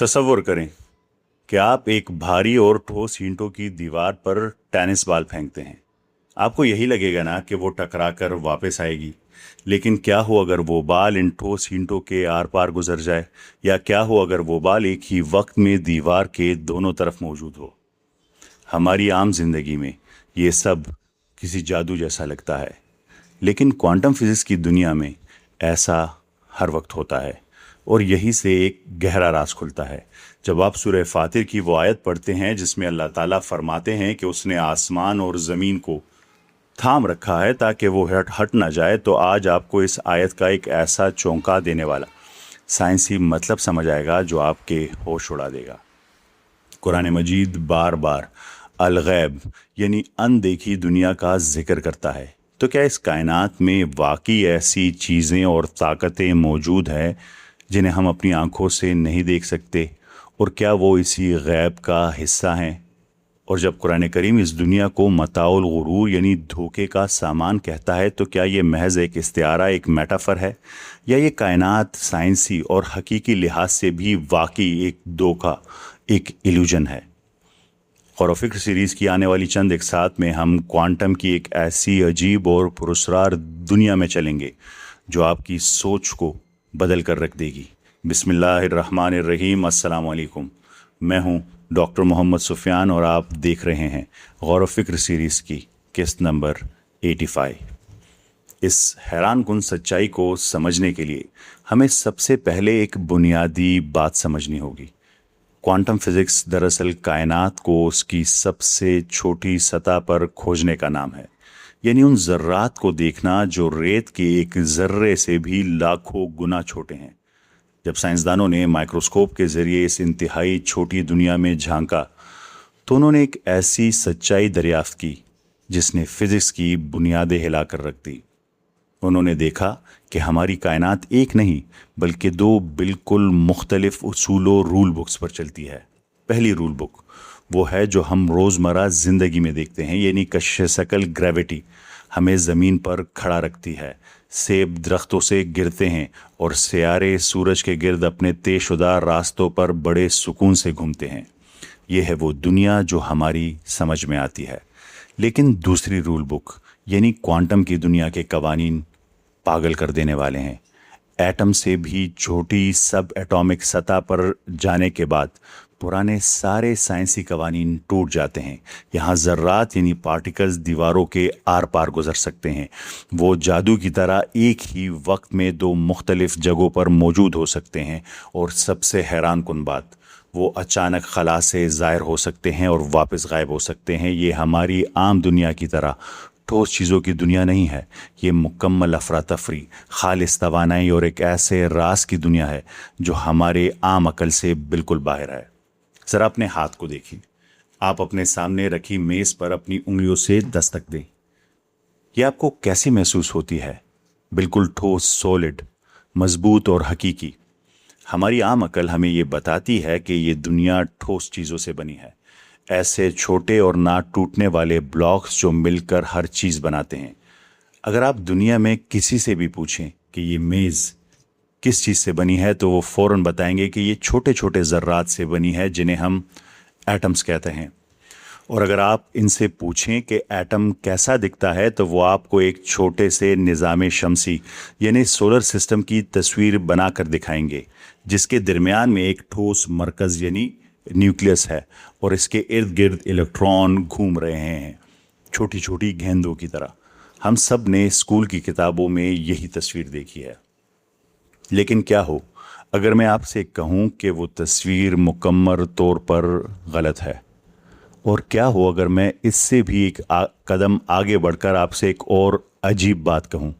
तसव्वुर करें कि आप एक भारी और ठोस ईंटों की दीवार पर टेनिस बॉल फेंकते हैं। आपको यही लगेगा ना कि वो टकरा कर वापस आएगी। लेकिन क्या हो अगर वो बॉल इन ठोस ईंटों के आर पार गुजर जाए, या क्या हो अगर वो बॉल एक ही वक्त में दीवार के दोनों तरफ मौजूद हो। हमारी आम जिंदगी में ये सब किसी जादू जैसा लगता है, लेकिन क्वांटम फिजिक्स की दुनिया में ऐसा हर वक्त होता है। और यही से एक गहरा राज खुलता है जब आप सूरह फातिर की वो आयत पढ़ते हैं जिसमें अल्लाह ताला फरमाते हैं कि उसने आसमान और ज़मीन को थाम रखा है ताकि वो हट ना जाए। तो आज आपको इस आयत का एक ऐसा चौंका देने वाला साइंसी मतलब समझ आएगा जो आपके होश उड़ा देगा। कुरान मजीद बार बार अल-गैब यानी अनदेखी दुनिया का जिक्र करता है। तो क्या इस कायनात में वाकई ऐसी चीज़ें और ताकतें मौजूद हैं जिन्हें हम अपनी आंखों से नहीं देख सकते, और क्या वो इसी गैब का हिस्सा हैं? और जब कुरान करीम इस दुनिया को मताउल गुरूर यानी धोखे का सामान कहता है, तो क्या ये महज एक इस्तिआरा, एक मेटाफर है, या ये कायनात साइंसी और हकीकी लिहाज से भी वाकई एक धोखा, एक इल्यूजन है? गौर व फिक्र सीरीज़ की आने वाली चंद एक साथ में हम क्वांटम की एक ऐसी अजीब और पुरस्कार दुनिया में चलेंगे जो आपकी सोच को बदल कर रख देगी। बिस्मिल्लाहिर्रहमानिर्रहीम। अस्सलाम वालेकुम। मैं हूं डॉक्टर मोहम्मद सुफियान और आप देख रहे हैं गौर व फिक्र सीरीज़ की किस्त नंबर 85। इस हैरान कुन सच्चाई को समझने के लिए हमें सबसे पहले एक बुनियादी बात समझनी होगी। क्वांटम फिज़िक्स दरअसल कायनात को उसकी सबसे छोटी सतह पर खोजने का नाम है, यानी उन ज़र्रात को देखना जो रेत के एक ज़र्रे से भी लाखों गुना छोटे हैं। जब साइंसदानों ने माइक्रोस्कोप के ज़रिए इस इंतहाई छोटी दुनिया में झांका तो उन्होंने एक ऐसी सच्चाई दरियाफ्त की जिसने फिज़िक्स की बुनियादें हिला कर रख दी। उन्होंने देखा कि हमारी कायनात एक नहीं बल्कि दो बिल्कुल मुख्तलिफ उसूलों रूल बुक्स पर चलती है। पहली रूल बुक वो है जो हम रोज़मर्रा ज़िंदगी में देखते हैं, यानी कश्श शकल ग्रेविटी हमें ज़मीन पर खड़ा रखती है। सेब दरख्तों से गिरते हैं और सियारे सूरज के गिर्द अपने तयशुदा रास्तों पर बड़े सुकून से घूमते हैं। ये है वो दुनिया जो हमारी समझ में आती है। लेकिन दूसरी रूल बुक यानी क्वांटम की दुनिया के कवानीन पागल कर देने वाले हैं। एटम से भी छोटी सब एटॉमिक सतह पर जाने के बाद पुराने सारे साइंसी कवानीन टूट जाते हैं। यहाँ ज़र्रात यानी पार्टिकल्स दीवारों के आर पार गुजर सकते हैं। वो जादू की तरह एक ही वक्त में दो मुख्तलिफ जगहों पर मौजूद हो सकते हैं। और सबसे हैरान कुन बात, वो अचानक खला से ज़ाहिर हो सकते हैं और वापस गायब हो सकते हैं। ये हमारी आम दुनिया की तरह ठोस चीज़ों की दुनिया नहीं है। ये मुकम्मल अफरा तफरी, खालिस तवानाई और एक ऐसे राज की दुनिया है जो हमारे आम अकल से बिल्कुल बाहर है। ज़रा अपने हाथ को देखिए। आप अपने सामने रखी मेज़ पर अपनी उंगलियों से दस्तक दें। यह आपको कैसी महसूस होती है? बिल्कुल ठोस, सॉलिड, मजबूत और हकीकी। हमारी आम अकल हमें ये बताती है कि ये दुनिया ठोस चीज़ों से बनी है, ऐसे छोटे और ना टूटने वाले ब्लॉक्स जो मिलकर हर चीज़ बनाते हैं। अगर आप दुनिया में किसी से भी पूछें कि ये मेज़ किस चीज़ से बनी है, तो वो फ़ौरन बताएंगे कि ये छोटे छोटे ज़र्रात से बनी है जिन्हें हम एटम्स कहते हैं। और अगर आप इनसे पूछें कि एटम कैसा दिखता है, तो वो आपको एक छोटे से निज़ाम शमसी यानी सोलर सिस्टम की तस्वीर बनाकर दिखाएंगे जिसके दरमियान में एक ठोस मरकज़ यानी न्यूक्लियस है और इसके इर्द गिर्द इलेक्ट्रॉन घूम रहे हैं, छोटी छोटी गेंदों की तरह। हम सब ने स्कूल की किताबों में यही तस्वीर देखी है। लेकिन क्या हो अगर मैं आपसे कहूं कि वो तस्वीर मुकम्मल तौर पर गलत है? और क्या हो अगर मैं इससे भी एक कदम आगे बढ़कर आपसे एक और अजीब बात कहूं?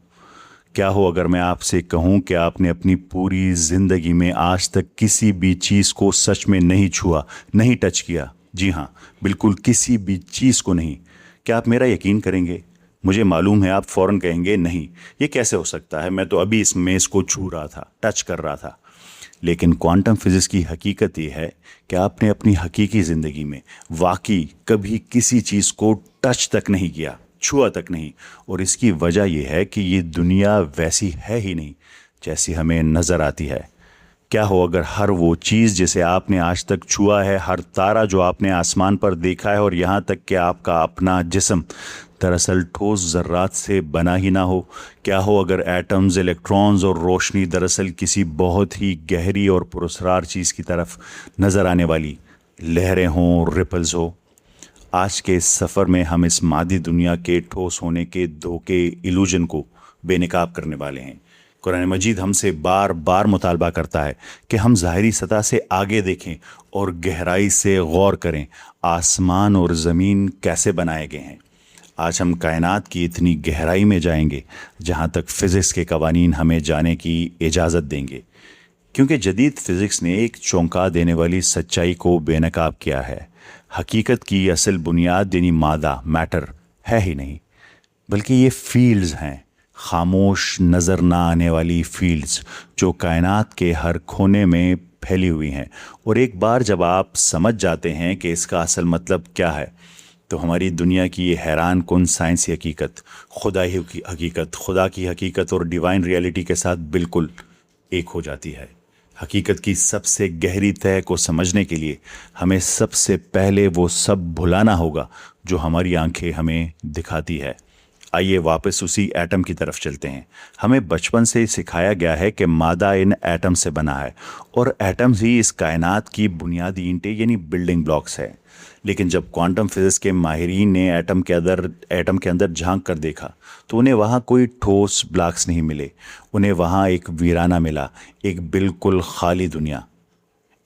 क्या हो अगर मैं आपसे कहूं कि आपने अपनी पूरी ज़िंदगी में आज तक किसी भी चीज़ को सच में नहीं छुआ, नहीं टच किया? जी हाँ, बिल्कुल किसी भी चीज़ को नहीं। क्या आप मेरा यकीन करेंगे? मुझे मालूम है आप फ़ौरन कहेंगे नहीं, ये कैसे हो सकता है, मैं तो अभी इस मेज़ को छू रहा था, टच कर रहा था। लेकिन क्वांटम फिज़िक्स की हकीकत ये है कि आपने अपनी हकीकी ज़िंदगी में वाकई कभी किसी चीज़ को टच तक नहीं किया, छुआ तक नहीं। और इसकी वजह यह है कि ये दुनिया वैसी है ही नहीं जैसी हमें नज़र आती है। کیا ہو اگر ہر وہ چیز جسے آپ نے آج تک چھوا ہے، ہر تارا جو آپ نے آسمان پر دیکھا ہے، اور یہاں تک کہ آپ کا اپنا جسم دراصل ٹھوس ذرات سے بنا ہی نہ ہو؟ کیا ہو اگر ایٹمز، الیکٹرانز اور روشنی دراصل کسی بہت ہی گہری اور پراسرار چیز کی طرف نظر آنے والی لہریں ہوں، ریپلز ہو؟ آج کے اس سفر میں ہم اس مادی دنیا کے ٹھوس ہونے کے دھوکے، ایلوژن کو بے نقاب کرنے والے ہیں۔ قرآن مجید ہم سے بار بار مطالبہ کرتا ہے کہ ہم ظاہری سطح سے آگے دیکھیں اور گہرائی سے غور کریں۔ آسمان اور زمین کیسے بنائے گئے ہیں؟ آج ہم کائنات کی اتنی گہرائی میں جائیں گے جہاں تک فزکس کے قوانین ہمیں جانے کی اجازت دیں گے، کیونکہ جدید فزکس نے ایک چونکا دینے والی سچائی کو بے نقاب کیا ہے۔ حقیقت کی اصل بنیاد یعنی مادہ، میٹر ہے ہی نہیں، بلکہ یہ فیلڈز ہیں، خاموش نظر نہ آنے والی فیلڈز جو کائنات کے ہر کونے میں پھیلی ہوئی ہیں۔ اور ایک بار جب آپ سمجھ جاتے ہیں کہ اس کا اصل مطلب کیا ہے، تو ہماری دنیا کی یہ حیران کن سائنسی حقیقت، خدائی کی حقیقت، خدا کی حقیقت اور ڈیوائن ریئلٹی کے ساتھ بالکل ایک ہو جاتی ہے۔ حقیقت کی سب سے گہری تہ کو سمجھنے کے لیے ہمیں سب سے پہلے وہ سب بھلانا ہوگا جو ہماری آنکھیں ہمیں دکھاتی ہے۔ آئیے واپس اسی ایٹم کی طرف چلتے ہیں۔ ہمیں بچپن سے سکھایا گیا ہے کہ مادہ ان ایٹم سے بنا ہے، اور ایٹمز ہی اس کائنات کی بنیادی اینٹیں یعنی بلڈنگ بلاکس ہے۔ لیکن جب کوانٹم فزکس کے ماہرین نے ایٹم کے اندر جھانک کر دیکھا تو انہیں وہاں کوئی ٹھوس بلاکس نہیں ملے، انہیں وہاں ایک ویرانہ ملا، ایک بالکل خالی دنیا۔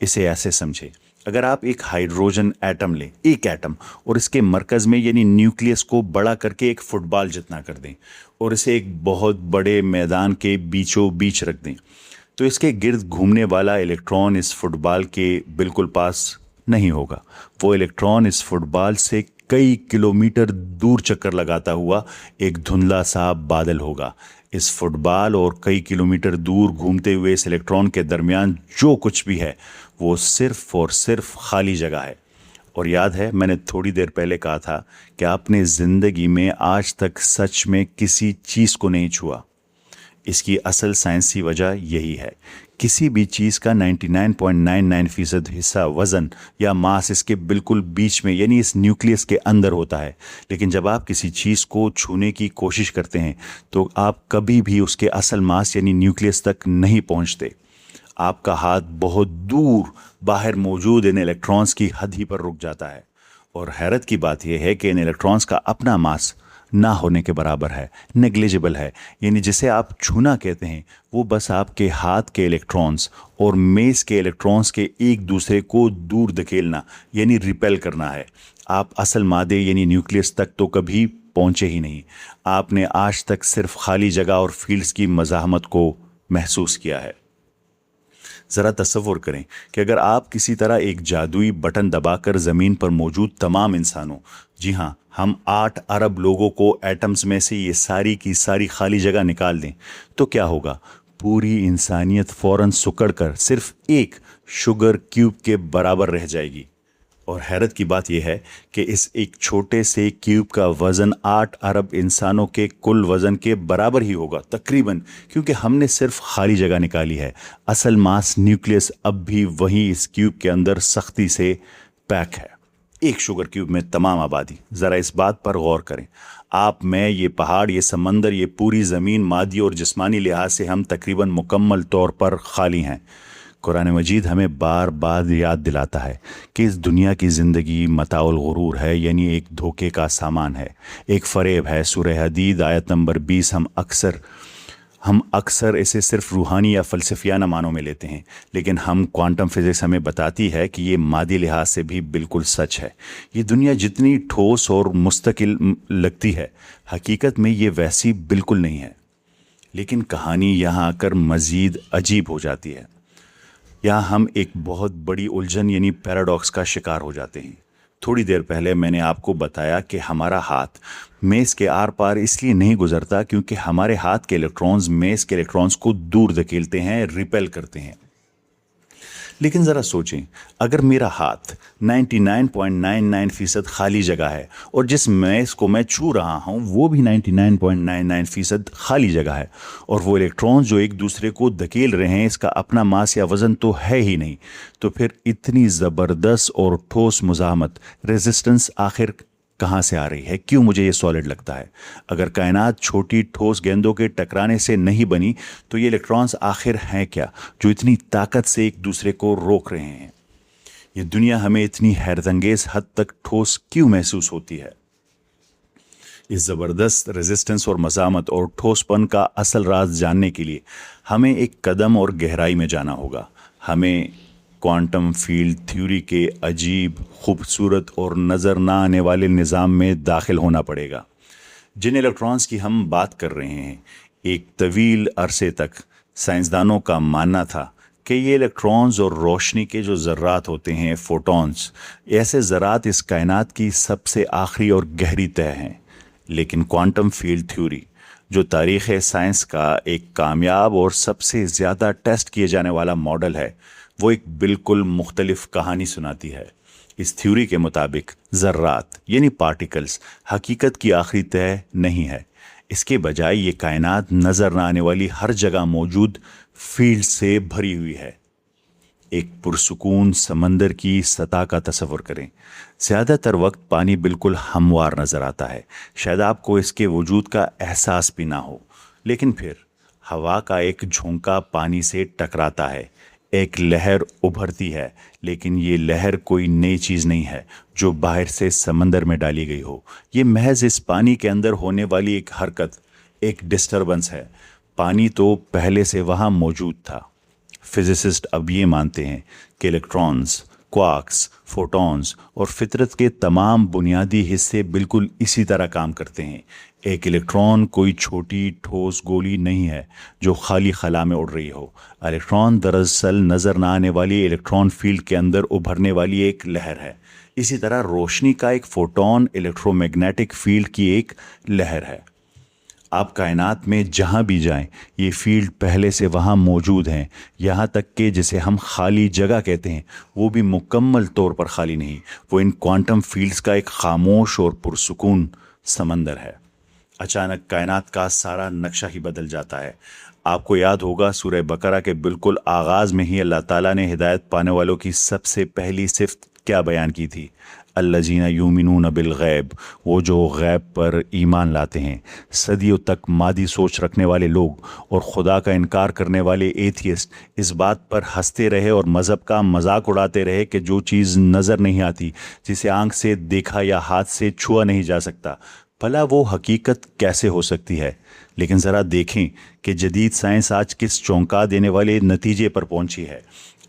اسے ایسے سمجھے، اگر آپ ایک ہائیڈروجن ایٹم لیں، ایک ایٹم، اور اس کے مرکز میں یعنی نیوکلیس کو بڑا کر کے ایک فٹ بال جتنا کر دیں اور اسے ایک بہت بڑے میدان کے بیچوں بیچ رکھ دیں، تو اس کے گرد گھومنے والا الیکٹران اس فٹ بال کے بالکل پاس نہیں ہوگا۔ وہ الیکٹران اس فٹ بال سے کئی کلومیٹر دور چکر لگاتا ہوا ایک دھندلا سا بادل ہوگا۔ اس فٹ بال اور کئی کلومیٹر دور گھومتے ہوئے اس الیکٹران کے درمیان جو کچھ بھی ہے وہ صرف اور صرف خالی جگہ ہے۔ اور یاد ہے میں نے تھوڑی دیر پہلے کہا تھا کہ آپ نے زندگی میں آج تک سچ میں کسی چیز کو نہیں چھوا۔ اس کی اصل سائنسی وجہ یہی ہے۔ کسی بھی چیز کا 99.99% حصہ وزن یا ماس اس کے بالکل بیچ میں یعنی اس نیوکلیس کے اندر ہوتا ہے، لیکن جب آپ کسی چیز کو چھونے کی کوشش کرتے ہیں تو آپ کبھی بھی اس کے اصل ماس یعنی نیوکلیس تک نہیں پہنچتے۔ آپ کا ہاتھ بہت دور باہر موجود ان الیکٹرانز کی حد ہی پر رک جاتا ہے، اور حیرت کی بات یہ ہے کہ ان الیکٹرانز کا اپنا ماس نہ ہونے کے برابر ہے، نیگلیجبل ہے، یعنی جسے آپ چھونا کہتے ہیں وہ بس آپ کے ہاتھ کے الیکٹرانز اور میز کے الیکٹرانز کے ایک دوسرے کو دور دھکیلنا یعنی ریپیل کرنا ہے۔ آپ اصل مادے یعنی نیوکلیس تک تو کبھی پہنچے ہی نہیں۔ آپ نے آج تک صرف خالی جگہ اور فیلڈز کی مزاحمت کو محسوس کیا ہے۔ ذرا تصور کریں کہ اگر آپ کسی طرح ایک جادوئی بٹن دبا کر زمین پر موجود تمام انسانوں، جی ہاں ہم 8 ارب لوگوں کو ایٹمز میں سے یہ ساری کی ساری خالی جگہ نکال دیں، تو کیا ہوگا؟ پوری انسانیت فوراً سکڑ کر صرف ایک شوگر کیوب کے برابر رہ جائے گی۔ اور حیرت کی بات یہ ہے کہ اس ایک چھوٹے سے کیوب کا وزن 8 ارب انسانوں کے کل وزن کے برابر ہی ہوگا تقریباً، کیونکہ ہم نے صرف خالی جگہ نکالی ہے۔ اصل ماس نیوکلیس اب بھی وہیں اس کیوب کے اندر سختی سے پیک ہے، ایک شوگر کیوب میں تمام آبادی۔ ذرا اس بات پر غور کریں، آپ، میں، یہ پہاڑ، یہ سمندر، یہ پوری زمین، مادی اور جسمانی لحاظ سے ہم تقریباً مکمل طور پر خالی ہیں۔ قرآن مجید ہمیں بار بار یاد دلاتا ہے کہ اس دنیا کی زندگی متاع الغرور ہے، یعنی ایک دھوکے کا سامان ہے، ایک فریب ہے۔ سورہ حدید آیت نمبر 20 ہم اکثر اسے صرف روحانی یا فلسفیانہ معنوں میں لیتے ہیں، لیکن کوانٹم فزکس ہمیں بتاتی ہے کہ یہ مادی لحاظ سے بھی بالکل سچ ہے۔ یہ دنیا جتنی ٹھوس اور مستقل لگتی ہے، حقیقت میں یہ ویسی بالکل نہیں ہے۔ لیکن کہانی یہاں آ کر مزید عجیب ہو جاتی ہے۔ یہاں ہم ایک بہت بڑی الجھن یعنی پیراڈاکس کا شکار ہو جاتے ہیں۔ تھوڑی دیر پہلے میں نے آپ کو بتایا کہ ہمارا ہاتھ میز کے آر پار اس لیے نہیں گزرتا کیونکہ ہمارے ہاتھ کے الیکٹرانز میز کے الیکٹرانز کو دور دھکیلتے ہیں، ریپیل کرتے ہیں۔ लेकिन ज़रा सोचें, अगर मेरा हाथ 99.99% खाली जगह है और जिस मेस को मैं छू रहा हूँ वो भी 99.99% खाली जगह है, और वो इलेक्ट्रॉन्स जो एक दूसरे को धकेल रहे हैं इसका अपना मास या वज़न तो है ही नहीं, तो फिर इतनी ज़बरदस्त और ठोस मुज़ाहमत, रेजिस्टेंस आखिर कहाँ से आ रही है? क्यों मुझे ये सॉलिड लगता है? अगर कायनात छोटी ठोस गेंदों के टकराने से नहीं बनी तो ये इलेक्ट्रॉन्स आखिर हैं क्या जो इतनी ताकत से एक दूसरे को रोक रहे हैं? ये दुनिया हमें इतनी हैरतअंगेज हद तक ठोस क्यों महसूस होती है? इस ज़बरदस्त रेजिस्टेंस और मज़ामत और ठोसपन का असल राज जानने के लिए हमें एक कदम और गहराई में जाना होगा। हमें क्वांटम फील्ड थ्योरी के अजीब, खूबसूरत और नज़र ना आने वाले निज़ाम में दाखिल होना पड़ेगा। जिन इलेक्ट्रॉन्स की हम बात कर रहे हैं, एक तवील अरसे तक साइंसदानों का मानना था कि ये इलेक्ट्रॉन्स और रोशनी के जो ज़र्रात होते हैं, फोटॉन्स, ऐसे ज़रात इस कायनात की सबसे आखिरी और गहरी तह हैं। लेकिन क्वांटम फील्ड थ्योरी, जो तारीख़ साइंस का एक कामयाब और सबसे ज़्यादा टेस्ट किए जाने वाला मॉडल है, वो एक बिल्कुल मुख्तलिफ कहानी सुनाती है। इस थ्योरी के मुताबिक ज़र्रात यानी पार्टिकल्स हकीकत की आखिरी तह नहीं है। इसके बजाय ये कायनात नज़र न आने वाली हर जगह मौजूद फील्ड से भरी हुई है। एक पुरसुकून समंदर की सतह का तसव्वुर करें। ज़्यादातर वक्त पानी बिल्कुल हमवार नज़र आता है, शायद आपको इसके वजूद का एहसास भी ना हो, लेकिन फिर हवा का एक झोंका पानी से टकराता है, एक लहर उभरती है, लेकिन ये लहर कोई नई चीज़ नहीं है जो बाहर से समंदर में डाली गई हो। ये महज इस पानी के अंदर होने वाली एक हरकत, एक डिस्टर्बेंस है। पानी तो पहले से वहाँ मौजूद था। फिजिसिस्ट अब ये मानते हैं कि इलेक्ट्रॉन्स, क्वार्क्स, फोटॉन्स और फितरत के तमाम बुनियादी हिस्से बिल्कुल इसी तरह काम करते हैं। एक इलेक्ट्रॉन कोई छोटी ठोस गोली नहीं है जो खाली खला में उड़ रही हो। इलेक्ट्रॉन दरअसल नज़र ना आने वाली इलेक्ट्रॉन फील्ड के अंदर उभरने वाली एक लहर है। इसी तरह रोशनी का एक फोटॉन इलेक्ट्रोमैग्नेटिक फील्ड की एक लहर है। आप कायनात में जहाँ भी जाएं, ये फील्ड पहले से वहाँ मौजूद हैं। यहाँ तक कि जिसे हम खाली जगह कहते हैं वो भी मुकम्मल तौर पर खाली नहीं, वो इन क्वांटम फील्ड्स का एक खामोश और पुरसुकून समंदर है। अचानक कायनात का सारा नक्शा ही बदल जाता है। आपको याद होगा सूरह बकरा के बिल्कुल आगाज़ में ही अल्लाह ताला ने हिदायत पाने वालों की सबसे पहली सिफ़त क्या बयान की थी? अल्लज़ीना युमिनून बिल गैब, वो जो गैब पर ईमान लाते हैं। सदियों तक मादी सोच रखने वाले लोग और खुदा का इनकार करने वाले एथियस्ट इस बात पर हंसते रहे और मज़हब का मजाक उड़ाते रहे कि जो चीज़ नज़र नहीं आती, जिसे आंख से देखा या हाथ से छुआ नहीं जा सकता, भला वो हकीकत कैसे हो सकती है? लेकिन ज़रा देखें कि जदीद साइंस आज किस चौंका देने वाले नतीजे पर पहुंची है।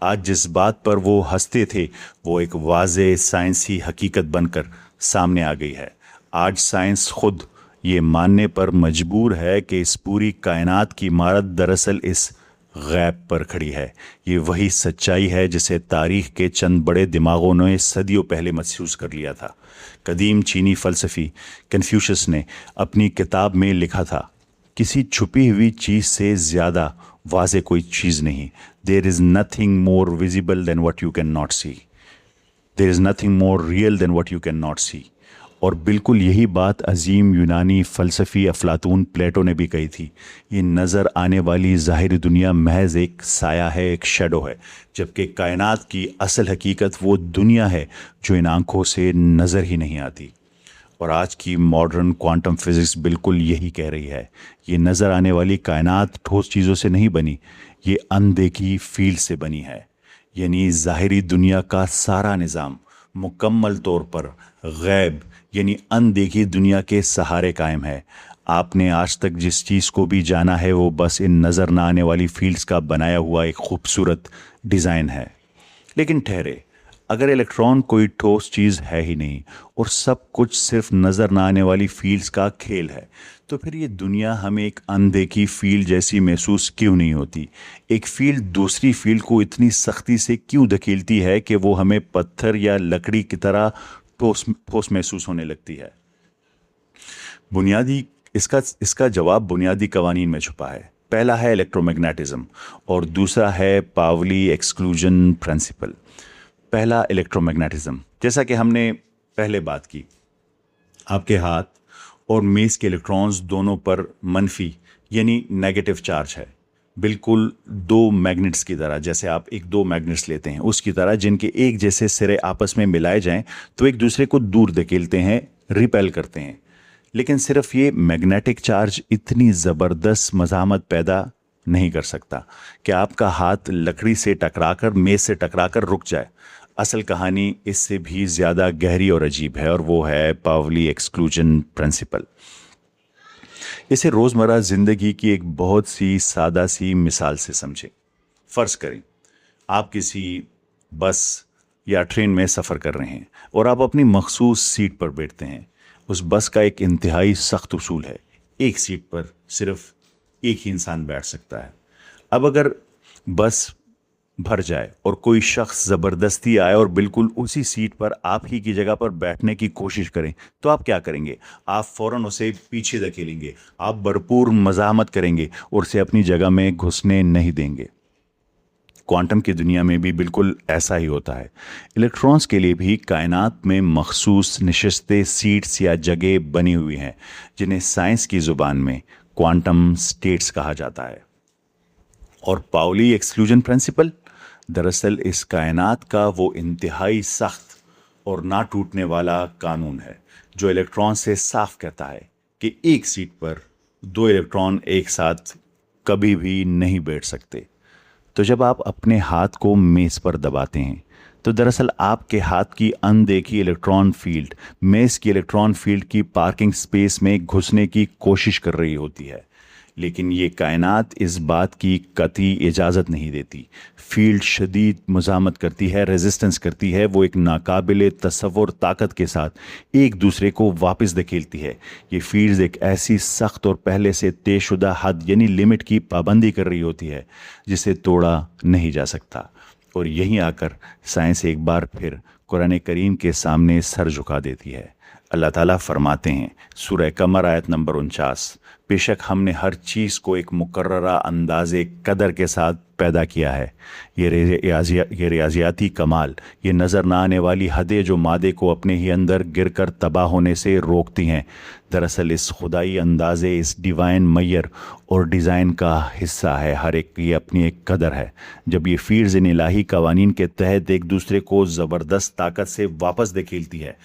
आज जिस बात पर वो हंसते थे वो एक वाज़े साइंसी हकीकत बनकर सामने आ गई है। आज साइंस खुद ये मानने पर मजबूर है कि इस पूरी कायनात की इमारत दरअसल इस गैब पर खड़ी है। ये वही सच्चाई है जिसे तारीख़ के चंद बड़े दिमागों ने सदियों पहले महसूस कर लिया था। कदीम चीनी फ़लसफ़ी कन्फ्यूशस ने अपनी किताब में लिखा था, किसी छुपी हुई चीज़ से ज़्यादा वाज़े कोई चीज़ नहीं। There is nothing more visible than what you cannot see, there is nothing more real than what you cannot see. और बिल्कुल यही बात अजीम यूनानी फ़लसफ़ी अफलातून प्लेटो ने भी कही थी। ये नज़र आने वाली ज़ाहिरी दुनिया महज एक साया है, एक शेडो है, जबकि कायनात की असल हकीकत वो दुनिया है जो इन आँखों से नज़र ही नहीं आती। और आज की मॉडर्न क्वांटम फिज़िक्स बिल्कुल यही कह रही है। ये नज़र आने वाली कायनात ठोस चीज़ों से नहीं बनी, ये अनदेखी फील्ड से बनी है। यानी ज़ाहिरी दुनिया का सारा निज़ाम मुकम्मल तौर पर गैब यानी अनदेखी दुनिया के सहारे कायम है। आपने आज तक जिस चीज़ को भी जाना है वो बस इन नज़र ना आने वाली फील्ड्स का बनाया हुआ एक खूबसूरत डिज़ाइन है। लेकिन ठहरे, अगर इलेक्ट्रॉन कोई ठोस चीज़ है ही नहीं और सब कुछ सिर्फ नज़र ना आने वाली फील्ड्स का खेल है, तो फिर ये दुनिया हमें एक अनदेखी फील्ड जैसी महसूस क्यों नहीं होती? एक फील्ड दूसरी फील्ड को इतनी सख्ती से क्यों धकेलती है कि वो हमें पत्थर या लकड़ी की तरह ठोस महसूस होने लगती है? इसका जवाब बुनियादी कवानीन में छुपा है। पहला है इलेक्ट्रोमैग्नेटिज्म और दूसरा है पावली एक्सक्लूजन प्रिंसिपल। पहला इलेक्ट्रोमैग्नेटिज्म, जैसा कि हमने पहले बात की, आपके हाथ और मेज़ के इलेक्ट्रॉन्स दोनों पर मनफी यानी नेगेटिव चार्ज है, बिल्कुल दो मैग्नेट्स की तरह। जैसे आप दो मैग्नेट्स लेते हैं उसकी तरह, जिनके एक जैसे सिरे आपस में मिलाए जाएं तो एक दूसरे को दूर धकेलते हैं, रिपेल करते हैं। लेकिन सिर्फ ये मैग्नेटिक चार्ज इतनी ज़बरदस्त मज़ामत पैदा नहीं कर सकता कि आपका हाथ लकड़ी से टकराकर, मेज़ से टकराकर रुक जाए। असल कहानी इससे भी ज़्यादा गहरी और अजीब है, और वो है पावली एक्सक्लूजन प्रिंसिपल। इसे रोज़मर्रा ज़िंदगी की एक बहुत सी सादा सी मिसाल से समझें। फ़र्ज़ करें आप किसी बस या ट्रेन में सफ़र कर रहे हैं और आप अपनी मखसूस सीट पर बैठते हैं। उस बस का एक इंतहाई सख्त उसूल है, एक सीट पर सिर्फ एक ही इंसान बैठ सकता है। अब अगर बस भर जाए और कोई शख्स ज़बरदस्ती आए और बिल्कुल उसी सीट पर आप ही की जगह पर बैठने की कोशिश करें, तो आप क्या करेंगे? आप फ़ौरन उसे पीछे धकेलेंगे, आप भरपूर मज़ाहमत करेंगे और उसे अपनी जगह में घुसने नहीं देंगे। क्वांटम की दुनिया में भी बिल्कुल ऐसा ही होता है। इलेक्ट्रॉन्स के लिए भी कायनात में मखसूस नशिस्ते सीट्स या जगह बनी हुई हैं, जिन्हें साइंस की ज़ुबान में क्वांटम स्टेट्स कहा जाता है। और पाउली एक्सक्लूजन प्रिंसिपल दरअसल इस कायनात का वो इंतहाई सख्त और ना टूटने वाला कानून है, जो इलेक्ट्रॉन से साफ कहता है कि एक सीट पर दो इलेक्ट्रॉन एक साथ कभी भी नहीं बैठ सकते। तो जब आप अपने हाथ को मेज़ पर दबाते हैं तो दरअसल आपके हाथ की अनदेखी इलेक्ट्रॉन फील्ड मेज़ की इलेक्ट्रॉन फील्ड की पार्किंग स्पेस में घुसने की कोशिश कर रही होती है। लेकिन ये कायनात इस बात की कतई इजाज़त नहीं देती। फील्ड शदीद मुज़ामत करती है, रेजिस्टेंस करती है। वो एक नाकाबिले तसव्वुर ताकत के साथ एक दूसरे को वापस धकेलती है। ये फील्ड्स एक ऐसी सख्त और पहले से तय शुदा हद यानी लिमिट की पाबंदी कर रही होती है, जिसे तोड़ा नहीं जा सकता। और यहीं आकर साइंस एक बार फिर कुरान करीम के सामने सर झुका देती है। अल्लाह ताला फरमाते हैं, सूरह कमर आयत नंबर 49, बेशक हमने हर चीज़ को एक मुकर्ररा अंदाज़े कदर के साथ पैदा किया है। ये रियाजियाती कमाल, ये नज़र ना आने वाली हदें जो मादे को अपने ही अंदर गिरकर तबाह होने से रोकती हैं, दरअसल इस खुदाई अंदाज़े, इस डिवाइन मैयर और डिज़ाइन का हिस्सा है। हर एक की अपनी एक कदर है। जब ये फील्ड्स इन इलाही कवानीन के तहत एक दूसरे को ज़बरदस्त ताकत से वापस धकेलती है,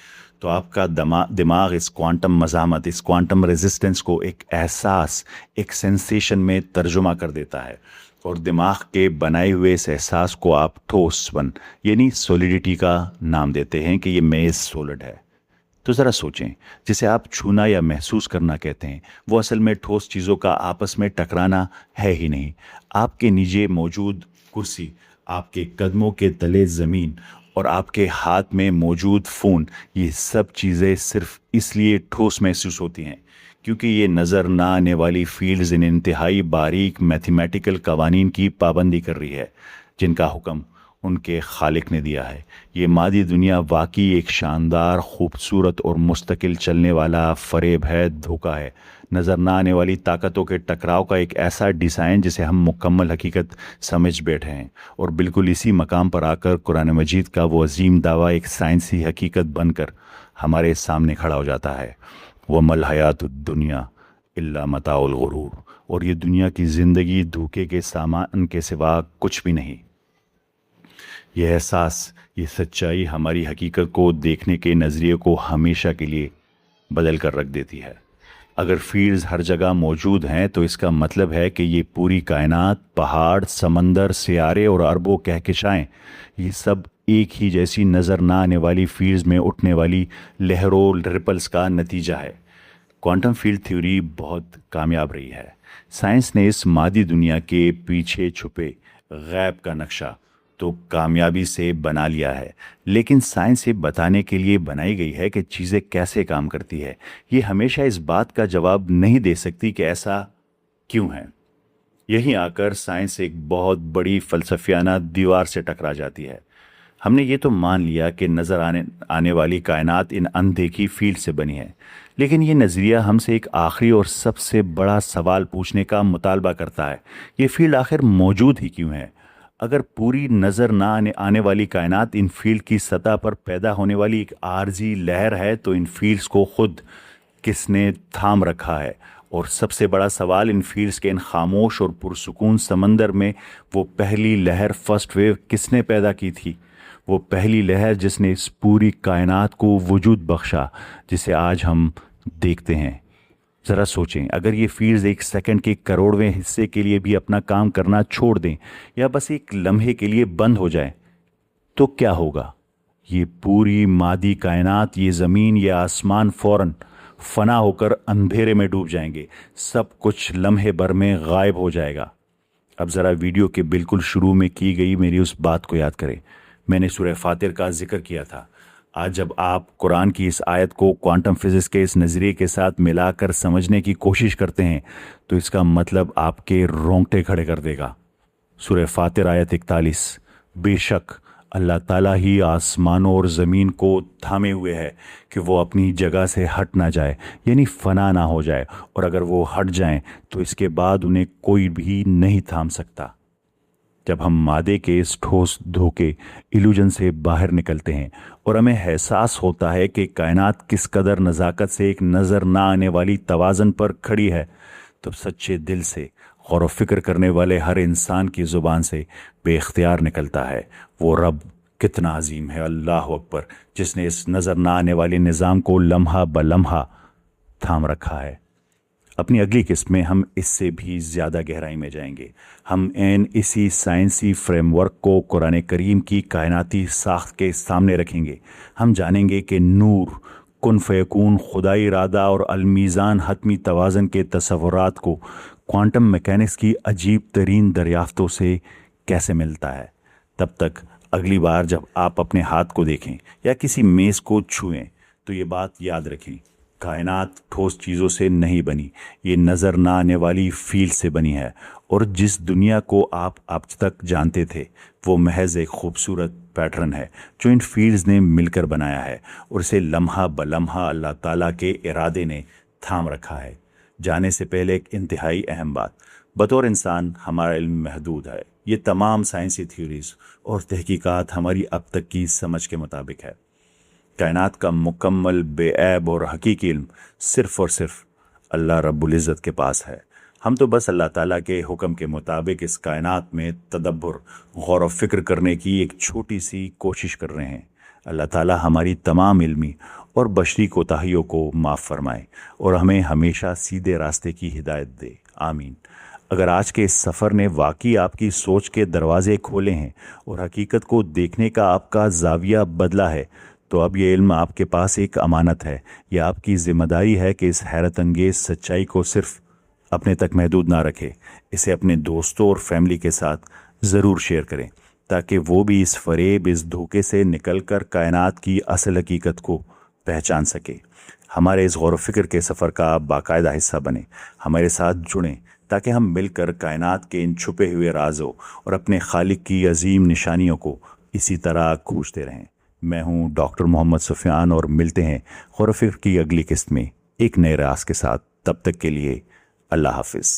तो आपका दिमाग इस क्वांटम मज़ामत, इस क्वांटम रेजिस्टेंस को एक एहसास, एक सेंसेशन में तर्जुमा कर देता है। और दिमाग के बनाए हुए इस एहसास को आप ठोसपन यानी सॉलिडिटी का नाम देते हैं कि ये मेज़ सॉलिड है। तो ज़रा सोचें, जिसे आप छूना या महसूस करना कहते हैं, वो असल में ठोस चीज़ों का आपस में टकराना है ही नहीं। आपके नीचे मौजूद कुर्सी, आपके कदमों के तले ज़मीन और आपके हाथ में मौजूद फ़ोन, ये सब चीज़ें सिर्फ इसलिए ठोस महसूस होती हैं क्योंकि ये नज़र ना आने वाली फील्ड्स इन इंतहाई बारीक मैथमेटिकल कवानीन की पाबंदी कर रही है, जिनका हुक्म उनके खालिक ने दिया है। ये मादी दुनिया वाकई एक शानदार, खूबसूरत और मुस्तकिल चलने वाला फ़रेब है, धोखा है, नज़र ना आने वाली ताकतों के टकराव का एक ऐसा डिज़ाइन जिसे हम मुकम्मल हकीकत समझ बैठे हैं। और बिल्कुल इसी मकाम पर आकर कुरान मजीद का वो अजीम दावा एक साइंसी हकीकत बनकर हमारे सामने खड़ा हो जाता है, वमल हयातुद दुनिया इल्ला मताउल गुरूर। और ये दुनिया की ज़िंदगी धोखे के सामान के सिवा कुछ भी नहीं। यह एहसास, ये सच्चाई हमारी हकीकत को देखने के नज़रिए को हमेशा के लिए बदल कर रख देती है। अगर फील्ड्स हर जगह मौजूद हैं तो इसका मतलब है कि ये पूरी कायनात, पहाड़, समंदर, सियारे और अरबों कहकशाएं, ये सब एक ही जैसी नज़र ना आने वाली फील्ड्स में उठने वाली लहरों, रिपल्स का नतीजा है। क्वांटम फील्ड थ्योरी बहुत कामयाब रही है। साइंस ने इस मादी दुनिया के पीछे छुपे गैब का नक्शा तो कामयाबी से बना लिया है, लेकिन साइंस ये बताने के लिए बनाई गई है कि चीज़ें कैसे काम करती है। ये हमेशा इस बात का जवाब नहीं दे सकती कि ऐसा क्यों है। यहीं आकर साइंस एक बहुत बड़ी फ़लसफ़ियाना दीवार से टकरा जाती है। ہم نے یہ تو مان لیا کہ نظر آنے والی کائنات ان اندیکھی فیلڈ سے بنی ہے، لیکن یہ نظریہ ہم سے ایک آخری اور سب سے بڑا سوال پوچھنے کا مطالبہ کرتا ہے، یہ فیلڈ آخر موجود ہی کیوں ہے؟ اگر پوری نظر نہ آنے والی کائنات ان فیلڈ کی سطح پر پیدا ہونے والی ایک عارضی لہر ہے، تو ان فیلڈز کو خود کس نے تھام رکھا ہے؟ اور سب سے بڑا سوال، ان فیلڈز کے ان خاموش اور پرسکون سمندر میں وہ پہلی لہر، فرسٹ ویو، کس نے پیدا کی تھی؟ وہ پہلی لہر جس نے اس پوری کائنات کو وجود بخشا جسے آج ہم دیکھتے ہیں۔ ذرا سوچیں، اگر یہ فیلڈز ایک سیکنڈ کے کروڑویں حصے کے لیے بھی اپنا کام کرنا چھوڑ دیں یا بس ایک لمحے کے لیے بند ہو جائیں تو کیا ہوگا؟ یہ پوری مادی کائنات، یہ زمین، یہ آسمان فوراً فنا ہو کر اندھیرے میں ڈوب جائیں گے، سب کچھ لمحے بھر میں غائب ہو جائے گا۔ اب ذرا ویڈیو کے بالکل شروع میں کی گئی میری اس بات کو یاد کریں، میں نے سورہ فاتر کا ذکر کیا تھا۔ آج جب آپ قرآن کی اس آیت کو کوانٹم فزکس کے اس نظریے کے ساتھ ملا کر سمجھنے کی کوشش کرتے ہیں تو اس کا مطلب آپ کے رونگٹے کھڑے کر دے گا۔ سورہ فاتر آیت 41، بے شک اللہ تعالیٰ ہی آسمانوں اور زمین کو تھامے ہوئے ہے کہ وہ اپنی جگہ سے ہٹ نہ جائے، یعنی فنا نہ ہو جائے، اور اگر وہ ہٹ جائیں تو اس کے بعد انہیں کوئی بھی نہیں تھام سکتا۔ جب ہم مادے کے اس ٹھوس دھوکے ایلوژن سے باہر نکلتے ہیں اور ہمیں احساس ہوتا ہے کہ کائنات کس قدر نزاکت سے ایک نظر نہ آنے والی توازن پر کھڑی ہے، تو سچے دل سے غور و فکر کرنے والے ہر انسان کی زبان سے بے اختیار نکلتا ہے، وہ رب کتنا عظیم ہے، اللہ اکبر، جس نے اس نظر نہ آنے والے نظام کو لمحہ بلمحہ تھام رکھا ہے۔ اپنی اگلی قسط میں ہم اس سے بھی زیادہ گہرائی میں جائیں گے۔ ہم اسی سائنسی فریم ورک کو قرآن کریم کی کائناتی ساخت کے سامنے رکھیں گے۔ ہم جانیں گے کہ نور، کن فیکون، خدائی ارادہ اور المیزان حتمی توازن کے تصورات کو کوانٹم میکینکس کی عجیب ترین دریافتوں سے کیسے ملتا ہے۔ تب تک اگلی بار جب آپ اپنے ہاتھ کو دیکھیں یا کسی میز کو چھوئیں تو یہ بات یاد رکھیں، کائنات ٹھوس چیزوں سے نہیں بنی، یہ نظر نہ آنے والی فیلڈ سے بنی ہے، اور جس دنیا کو آپ اب تک جانتے تھے وہ محض ایک خوبصورت پیٹرن ہے جو ان فیلڈز نے مل کر بنایا ہے، اور اسے لمحہ بلمحہ اللہ تعالیٰ کے ارادے نے تھام رکھا ہے۔ جانے سے پہلے ایک انتہائی اہم بات، بطور انسان ہمارا علم محدود ہے، یہ تمام سائنسی تھیوریز اور تحقیقات ہماری اب تک کی سمجھ کے مطابق ہے۔ کائنات کا مکمل بے عیب اور حقیقی علم صرف اور صرف اللہ رب العزت کے پاس ہے۔ ہم تو بس اللہ تعالیٰ کے حکم کے مطابق اس کائنات میں تدبر، غور و فکر کرنے کی ایک چھوٹی سی کوشش کر رہے ہیں۔ اللہ تعالیٰ ہماری تمام علمی اور بشری کوتاہیوں کو معاف فرمائے اور ہمیں ہمیشہ سیدھے راستے کی ہدایت دے، آمین۔ اگر آج کے اس سفر نے واقعی آپ کی سوچ کے دروازے کھولے ہیں اور حقیقت کو دیکھنے کا آپ کا زاویہ بدلا ہے، تو اب یہ علم آپ کے پاس ایک امانت ہے۔ یہ آپ کی ذمہ داری ہے کہ اس حیرت انگیز سچائی کو صرف اپنے تک محدود نہ رکھے، اسے اپنے دوستوں اور فیملی کے ساتھ ضرور شیئر کریں تاکہ وہ بھی اس فریب، اس دھوکے سے نکل کر کائنات کی اصل حقیقت کو پہچان سکے۔ ہمارے اس غور و فکر کے سفر کا آپ باقاعدہ حصہ بنیں، ہمارے ساتھ جڑیں تاکہ ہم مل کر کائنات کے ان چھپے ہوئے رازوں اور اپنے خالق کی عظیم نشانیوں کو اسی طرح کھوجتے رہیں۔ میں ہوں ڈاکٹر محمد سفیان، اور ملتے ہیں غور و فکر کی اگلی قسط میں ایک نئے راز کے ساتھ۔ تب تک کے لیے اللہ حافظ۔